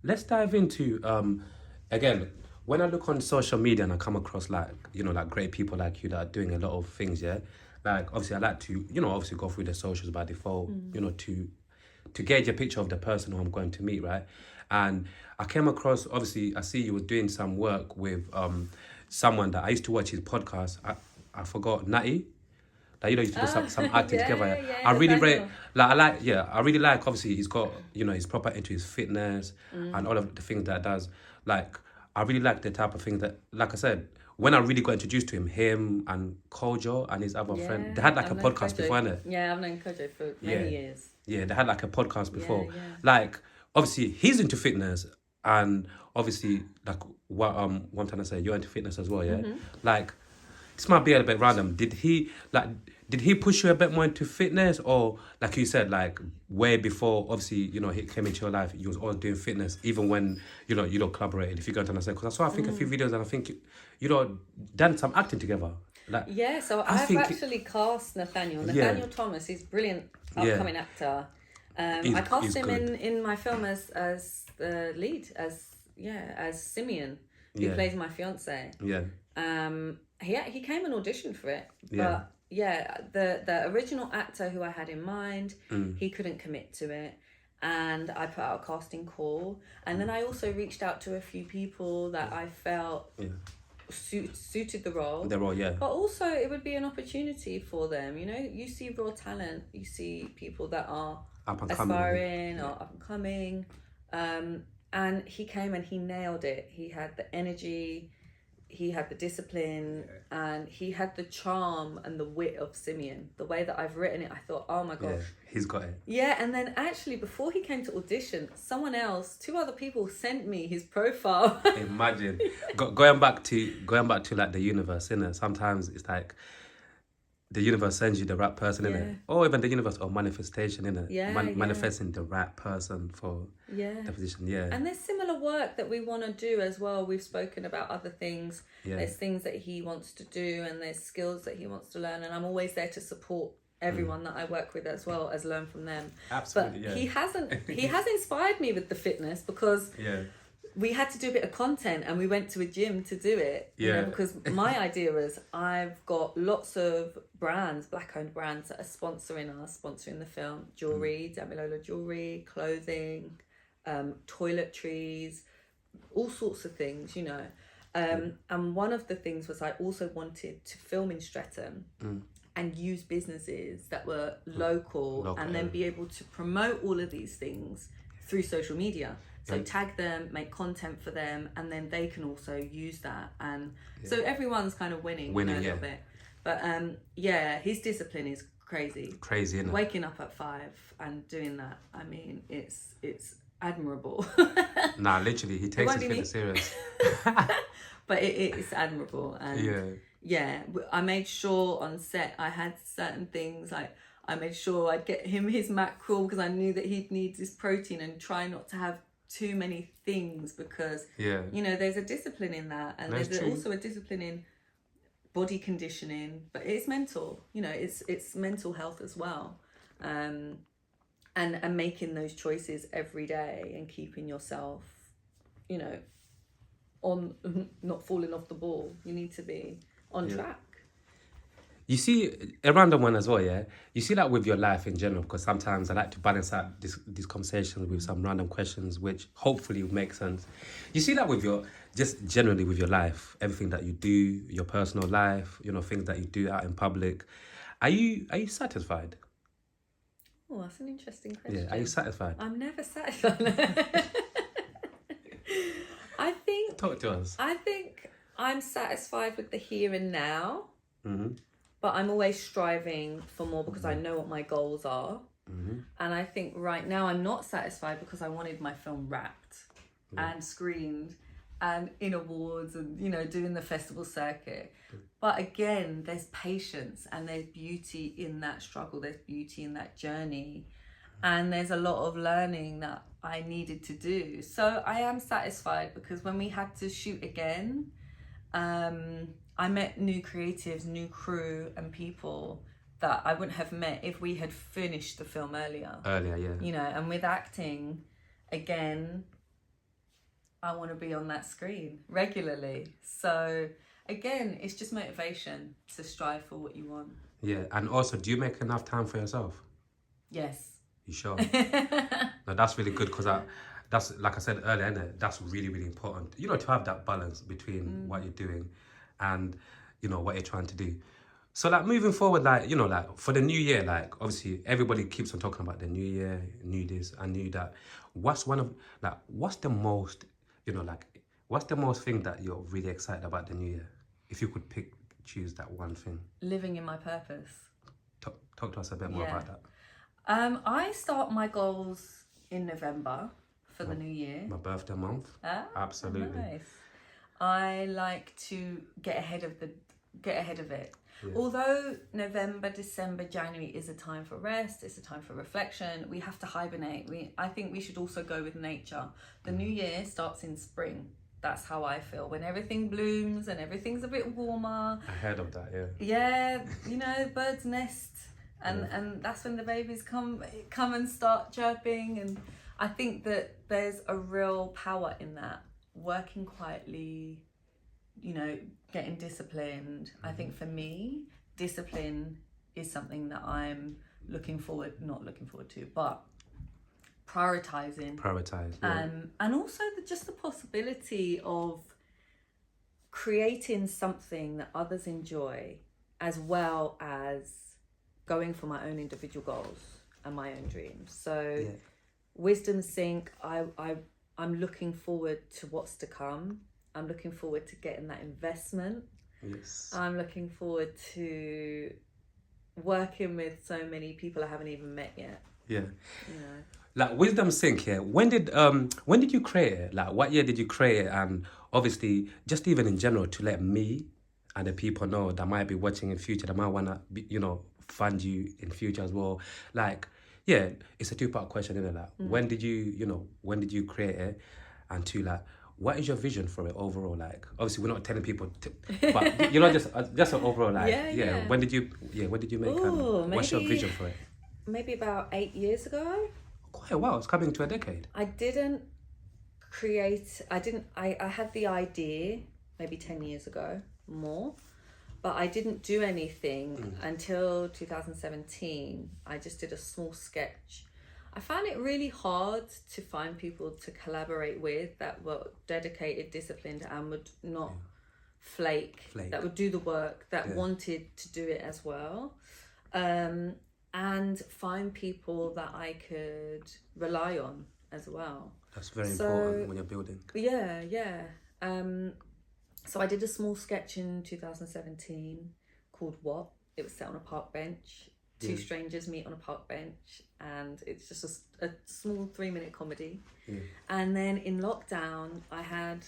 let's dive into again. When I look on social media and I come across like like great people like you that are doing a lot of things, yeah. Like obviously I like to obviously go through the socials by default, to gauge a picture of the person who I'm going to meet, right? And I came across, obviously I see you were doing some work with someone that I used to watch his podcast. I forgot Natty. Like used to do some acting together. Yeah, Yeah. yeah, I really rate Nathaniel. like I really like obviously he's got he's proper into his fitness and all of the things that does. Like I really like the type of things that, like I said, when I really got introduced to him and Kojo and his other friend, they Yeah, had like a I've known podcast Kojo. before, innit? Yeah, I've known Kojo for Yeah. many years. Yeah, they had like a podcast Yeah, before. yeah. Like obviously he's into fitness and obviously like what I'm trying to say, you're into fitness as well, yeah? Like this might be a bit random. Did he push you a bit more into fitness, or like you said, like way before obviously he came into your life, you was always doing fitness even when you don't collaborate, if you go to understand? Because I saw, I think, a few videos and I think done some acting together. Like Yeah, so I I've think actually cast Nathaniel. Yeah. Nathaniel Thomas, he's a brilliant Yeah. upcoming actor. He's- I cast he's him good. in my film as the lead, as Simeon, who Yeah. plays my fiance. yeah He came and auditioned for it, Yeah. but yeah, the original actor who I had in mind, he couldn't commit to it, and I put out a casting call, and then I also reached out to a few people that I felt suited the role. they're all But also, it would be an opportunity for them. You see raw talent. You see people that are up and coming. aspiring or up and coming. And he came and he nailed it. He had the energy, he had the discipline, and he had the charm and the wit of Simeon. The way that I've written it, I thought, oh my gosh. He's got it. Yeah, and then actually, before he came to audition, two other people sent me his profile. Imagine going back to like the universe, innit? Sometimes it's like the universe sends you the right person, innit? Yeah. Or even the universe, or manifestation, innit? Yeah, yeah. Manifesting the right person for Yeah. the position. Yeah. And there's similar work that we want to do as well. We've spoken about other things. Yeah. There's things that he wants to do, and there's skills that he wants to learn. And I'm always there to support everyone that I work with, as well as learn from them. Absolutely. But yeah. he has inspired me with the fitness, because Yeah. we had to do a bit of content and we went to a gym to do it. Yeah. Because my idea is I've got lots of brands, black-owned brands, that are sponsoring the film. Jewelry, Damilola jewelry, clothing, toiletries, all sorts of things, And one of the things was I also wanted to film in Streatham and use businesses that were local, and then be able to promote all of these things through social media. So tag them, make content for them, and then they can also use that. And so everyone's kind of winning a little bit. But his discipline is crazy. Crazy, isn't it? Waking up at 5 and doing that, I mean, it's admirable. Nah, literally, he takes his fitness serious. But it's admirable. And I made sure on set I had certain things, like I made sure I'd get him his mackerel, because I knew that he'd need his protein, and try not to have too many things, because there's a discipline in that, and there's also a discipline in body conditioning, but it's mental, it's mental health as well, and making those choices every day and keeping yourself on, not falling off the ball. You need to be on track. You see, a random one as well, yeah? You see that with your life in general, because sometimes I like to balance out these conversations with some random questions, which hopefully will make sense. You see that with just generally with your life, everything that you do, your personal life, things that you do out in public. Are you satisfied? Oh, that's an interesting question. Yeah, are you satisfied? I'm never satisfied. Talk to us. I think I'm satisfied with the here and now. Mm-hmm. But I'm always striving for more, because I know what my goals are. Mm-hmm. And I think right now I'm not satisfied, because I wanted my film wrapped and screened and in awards and, doing the festival circuit. But again, there's patience and there's beauty in that struggle. There's beauty in that journey. And there's a lot of learning that I needed to do. So I am satisfied, because when we had to shoot again, I met new creatives, new crew and people that I wouldn't have met if we had finished the film earlier. Yeah. And with acting, again, I want to be on that screen regularly. So again, it's just motivation to strive for what you want. Yeah, and also, do you make enough time for yourself? Yes. You sure? No, that's really good because that's like I said earlier, innit? That's really, really important. You know, to have that balance between what you're doing and, you know, what you're trying to do. So, like, moving forward, like, you know, like, for the new year, like, obviously, everybody keeps on talking about the new year, new this and new that. What's the most, you know, like, what's the most thing that you're really excited about the new year? If you could choose that one thing. Living in my purpose. Talk to us a bit more about that. I start my goals in November for the new year. My birthday month. Absolutely. Nice. I like to get ahead of it. Yeah. Although November, December, January is a time for rest, it's a time for reflection, we have to hibernate. I think we should also go with nature. The new year starts in spring. That's how I feel. When everything blooms and everything's a bit warmer. Ahead of that, yeah. Yeah, you know, birds nest. And that's when the babies come and start chirping. And I think that there's a real power in that. Working quietly, you know, getting disciplined. I think for me, discipline is something that I'm not looking forward to, but prioritizing. Yeah. And also just the possibility of creating something that others enjoy, as well as going for my own individual goals and my own dreams. So Wisdom Sync, I'm looking forward to what's to come. I'm looking forward to getting that investment. Yes. I'm looking forward to working with so many people I haven't even met yet. Yeah. You know. Like Wisdom Sync here, when did you create it? Like, what year did you create it? And obviously, just even in general, to let me and the people know that might be watching in future, that might want to, you know, fund you in future as well. Like, yeah, it's a two-part question, isn't it? Like, when did you create it? And two, like, what is your vision for it overall? Like, obviously, we're not telling people, but you know, just an overall, like, Yeah. When did you make it? What's your vision for it? Maybe about 8 years ago. Quite a while. It's coming to a decade. I had the idea maybe 10 years ago, more, but I didn't do anything until 2017. I just did a small sketch. I found it really hard to find people to collaborate with that were dedicated, disciplined, and would not flake, that would do the work, that wanted to do it as well. And find people that I could rely on as well. That's very important when you're building. Yeah. So I did a small sketch in 2017 called What? It was set on a park bench. Two strangers meet on a park bench, and it's just a small 3-minute comedy. Yeah. And then in lockdown, I had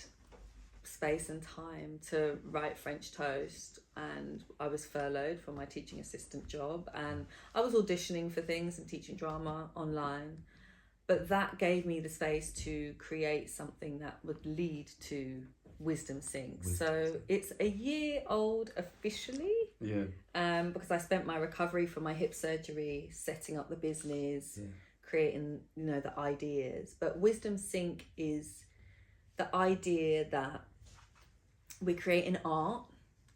space and time to write French Toast, and I was furloughed from my teaching assistant job, and I was auditioning for things and teaching drama online, but that gave me the space to create something that would lead to Wisdom Sync. So it's a year old officially, because I spent my recovery from my hip surgery setting up the business, creating, you know, the ideas. But Wisdom Sync is the idea that we're creating art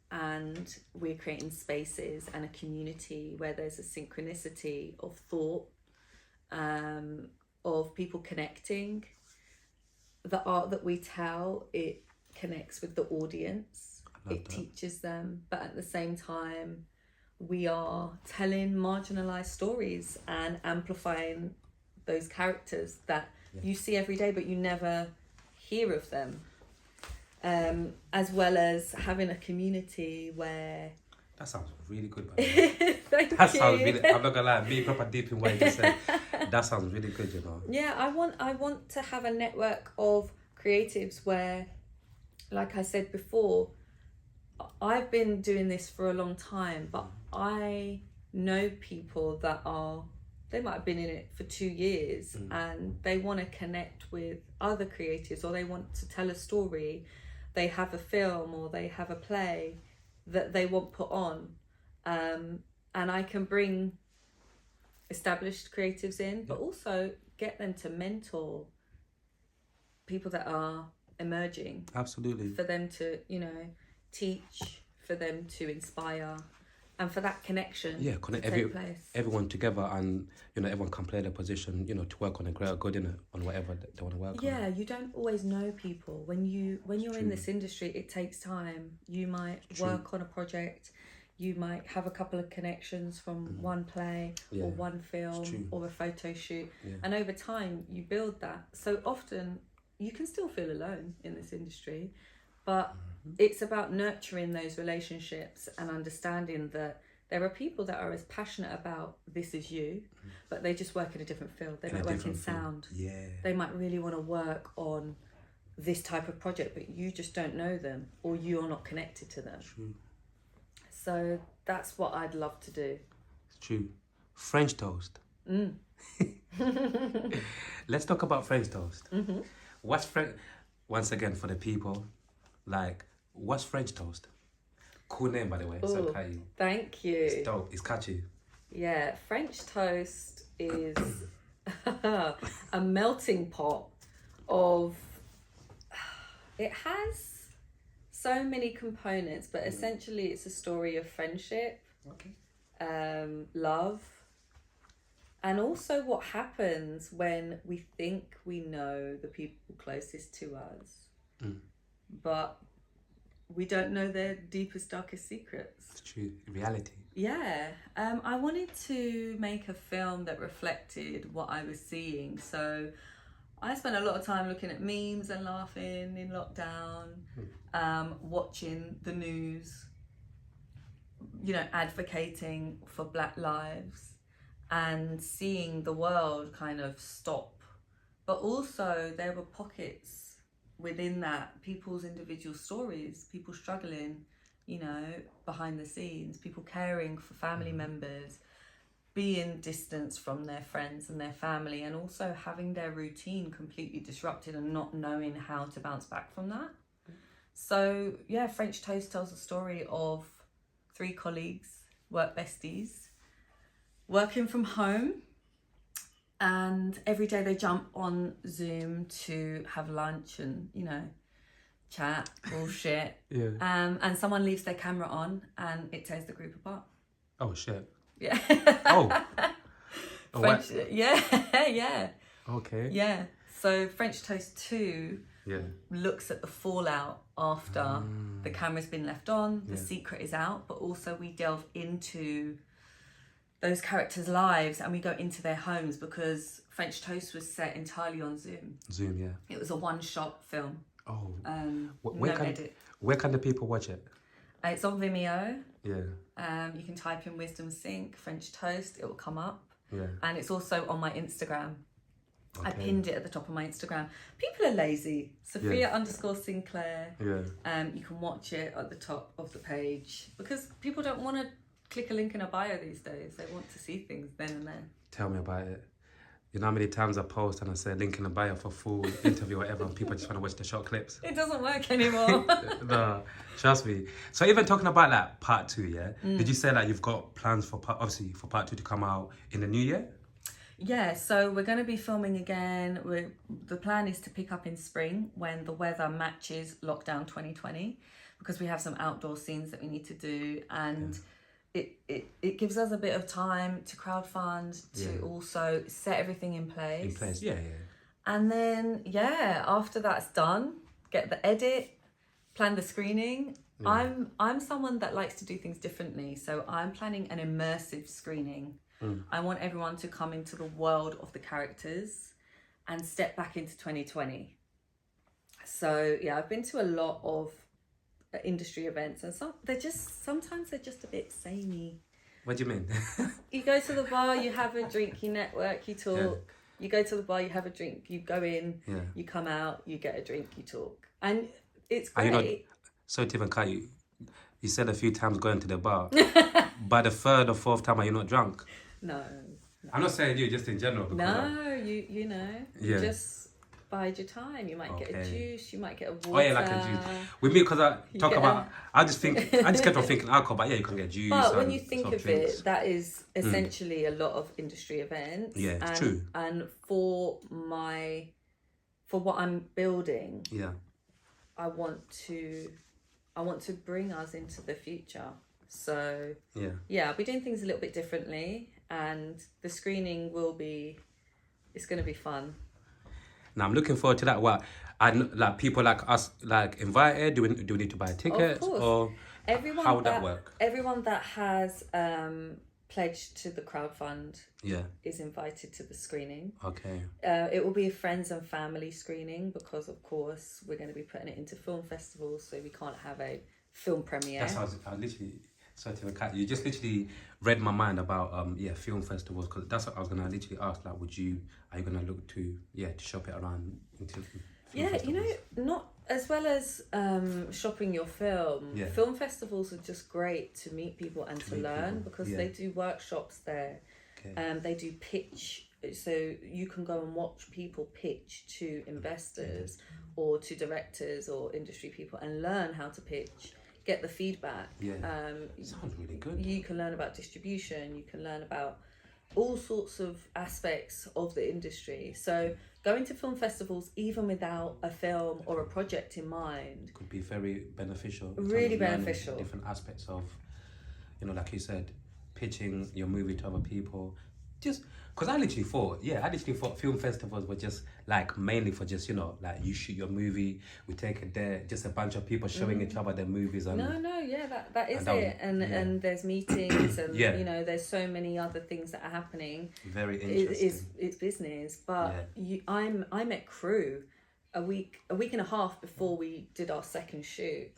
and we're creating spaces and a community where there's a synchronicity of thought, of people connecting. The art that we tell, it connects with the audience, it teaches them, but at the same time we are telling marginalized stories and amplifying those characters that you see every day but you never hear of them. As well as having a community where... That sounds really good, by the way. Sounds really... I'm not gonna lie, be proper deep in what you just said. That sounds really good, you know. Yeah, I want to have a network of creatives where, like I said before, I've been doing this for a long time, but I know people that they might have been in it for 2 years and they want to connect with other creatives, or they want to tell a story. They have a film or they have a play that they want put on, and I can bring established creatives in, but also get them to mentor people that are emerging. Absolutely. For them to, teach, for them to inspire, and for that connection connect to take place. everyone together, and everyone can play their position, to work on a greater good, on whatever they want to work on. Yeah, you don't always know people. When you're in this industry, it takes time. You might work on a project, you might have a couple of connections from one play or one film or a photo shoot, and over time you build that. So often you can still feel alone in this industry, but it's about nurturing those relationships and understanding that there are people that are as passionate about this as you, but they just work in a different field. They might work in sound. Yeah. They might really want to work on this type of project, but you just don't know them, or you're not connected to them. True. So that's what I'd love to do. True. French toast. Let's talk about French toast. What's French? Once again, for the people, what's French toast? Cool name, by the way. Ooh, thank you. It's dope. It's catchy. Yeah, French toast is a melting pot of... It has so many components, but essentially it's a story of friendship, love, and also what happens when we think we know the people closest to us, but we don't know their deepest, darkest secrets. It's true. Reality. Yeah. I wanted to make a film that reflected what I was seeing. So I spent a lot of time looking at memes and laughing in lockdown, watching the news, advocating for Black lives and seeing the world kind of stop. But also there were pockets within that, people's individual stories, people struggling, behind the scenes, people caring for family members, being distanced from their friends and their family, and also having their routine completely disrupted and not knowing how to bounce back from that. So yeah, French Toast tells the story of 3 colleagues, work besties, working from home, and every day they jump on Zoom to have lunch and, chat, bullshit. And someone leaves their camera on and it tears the group apart. Oh, shit. Yeah. Oh. French, yeah. Okay. Yeah. So French Toast 2 looks at the fallout after the camera's been left on, the secret is out, but also we delve into those characters' lives and we go into their homes, because French Toast was set entirely on Zoom. It was a one-shot film. Oh. Edit. Where can the people watch it? It's on Vimeo. Yeah. You can type in Wisdom Sync French Toast, it will come up. Yeah. And it's also on my Instagram. Okay. I pinned it at the top of my Instagram. People are lazy. Sophia _ Sinclair. Yeah. You can watch it at the top of the page, because people don't want to click a link in a bio these days. They want to see things then and there. Tell me about it. You know how many times I post and I say link in the bio for full interview or whatever, and people just want to watch the short clips. It doesn't work anymore. No, trust me. So even talking about part 2, did you say you've got plans for part 2 to come out in the new year? Yeah, so we're going to be filming again. The plan is to pick up in spring when the weather matches lockdown 2020, because we have some outdoor scenes that we need to do, and it gives us a bit of time to crowdfund, to also set everything in place. Yeah. And then, after that's done, get the edit, plan the screening. Yeah. I'm someone that likes to do things differently, so I'm planning an immersive screening. I want everyone to come into the world of the characters and step back into 2020. So yeah, I've been to a lot of industry events, and sometimes they're just a bit samey. What do you mean? You go to the bar, you have a drink, you network, you talk. Yeah. You go to the bar, you have a drink, you go in, you come out, you get a drink, you talk, and it's great. So to even cut you, you said a few times going to the bar. By the 3rd or 4th time, are you not drunk? No. I'm not saying you, just in general. You just bide your time. You might get a juice, you might get a water. Oh yeah, like a juice. With me, because I just kept on thinking alcohol, but yeah, you can get juice. But when you think of it, that is essentially a lot of industry events. Yeah, it's true. And for what I'm building, I want to bring us into the future. So yeah, I'll be doing things a little bit differently, and the screening it's going to be fun. Now I'm looking forward to that. What, and like people like us, like invited? Do we need to buy tickets, or how would that work? Everyone that has pledged to the crowdfund is invited to the screening. Okay. It will be a friends and family screening because, of course, we're going to be putting it into film festivals, so we can't have a film premiere. That's how I literally. Sorry to cut. You just literally read my mind about film festivals, because that's what I was gonna literally ask. Like, are you gonna look to shop it around into film festivals? You know, not as well as shopping your film. Yeah. Film festivals are just great to meet people and to learn people. because they do workshops there. Okay. They do pitch, so you can go and watch people pitch to investors or to directors or industry people and learn how to pitch. Get the feedback. Sounds really good. You can learn about distribution. You can learn about all sorts of aspects of the industry. So going to film festivals, even without a film or a project in mind, could be very beneficial. Really beneficial. Different aspects of, like you said, pitching your movie to other people. Just because I literally thought film festivals were just like mainly for just like you shoot your movie, we take it there, just a bunch of people showing each other their movies. And that is it. And there's meetings and there's so many other things that are happening. Very interesting. It's business, but I met crew a week and a half before we did our second shoot.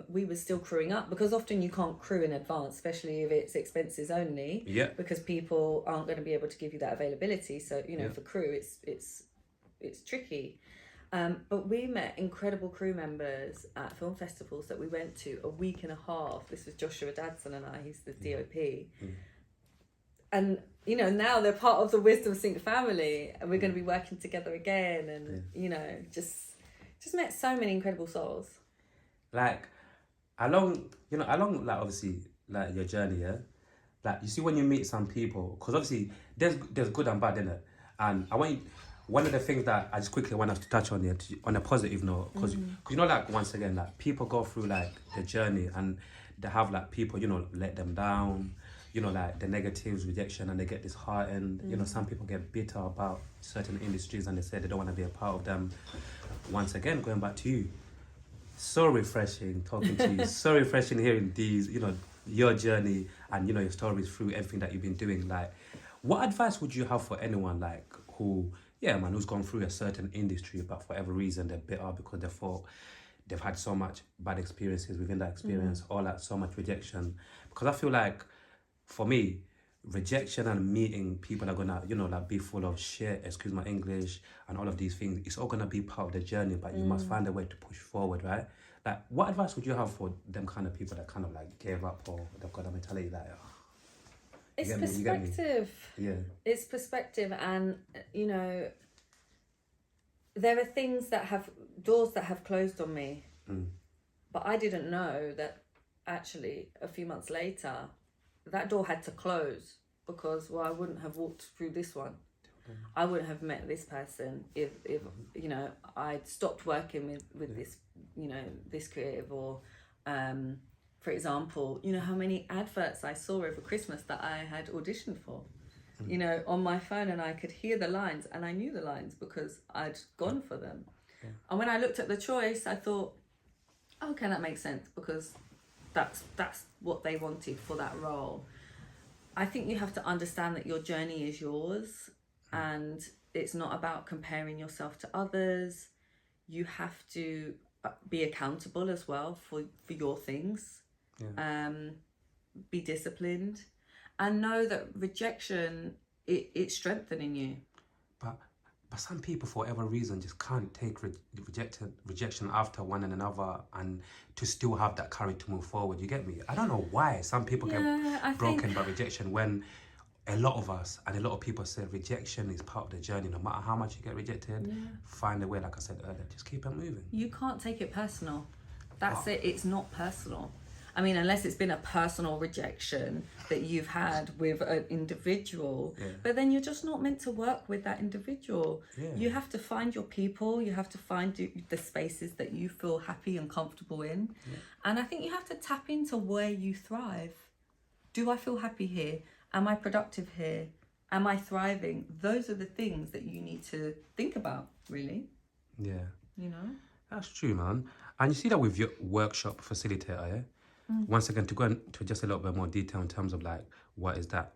We were still crewing up because often you can't crew in advance, especially if it's expenses only. Yeah. Because people aren't going to be able to give you that availability. So for crew, it's tricky. But we met incredible crew members at film festivals that we went to a week and a half. This was Joshua Dadson and I. He's the DOP. And now they're part of the Wisdom Sync family, and we're going to be working together again. And just met so many incredible souls. Like, along like obviously like your journey, like you see when you meet some people, because obviously there's good and bad in it, and I want you, one of the things that I just quickly want us to touch on here on a positive note, because like once again, like people go through like the journey and they have like people let them down, like the negatives, rejection, and they get disheartened. Some people get bitter about certain industries and they say they don't want to be a part of them. Once again, going back to you, so refreshing talking to you. So refreshing hearing these, your journey and your stories through everything that you've been doing. Like, what advice would you have for anyone like who's gone through a certain industry, but for whatever reason they're bitter because they thought they've had so much bad experiences within that experience, or like so much rejection? Because I feel like for me, rejection and meeting people that are gonna like be full of shit, excuse my English, and all of these things, it's all gonna be part of the journey, but you must find a way to push forward, right? Like, what advice would you have for them kind of people that kind of like gave up, or they've got a mentality like it's perspective. It's perspective, and there are things doors that have closed on me, but I didn't know that actually a few months later that door had to close, because I wouldn't have walked through this one. I wouldn't have met this person if I'd stopped working with this this creative, or for example, how many adverts I saw over Christmas that I had auditioned for on my phone, and I could hear the lines and I knew the lines because I'd gone for them. And when I looked at the choice, I thought, okay, that makes sense, because that's what they wanted for that role. I think you have to understand that your journey is yours, and it's not about comparing yourself to others. You have to be accountable as well for your things. Be disciplined, and know that rejection it's strengthening you. But some people, for whatever reason, just can't take rejection after one and another, and to still have that courage to move forward. You get me? I don't know why some people get broken by rejection, when a lot of us and a lot of people say rejection is part of the journey. No matter how much you get rejected, find a way, like I said earlier, just keep it moving. You can't take it personal. That's it. It's not personal. I mean, unless it's been a personal rejection that you've had with an individual, but then you're just not meant to work with that individual. You have to find your people, you have to find the spaces that you feel happy and comfortable in. And I think you have to tap into where you thrive. Do I feel happy here? Am I productive here? Am I thriving? Those are the things that you need to think about, really. Yeah. You know? That's true, man. And you see that with your workshop facilitator, yeah? Once again, to go into just a little bit more detail in terms of like, what is that?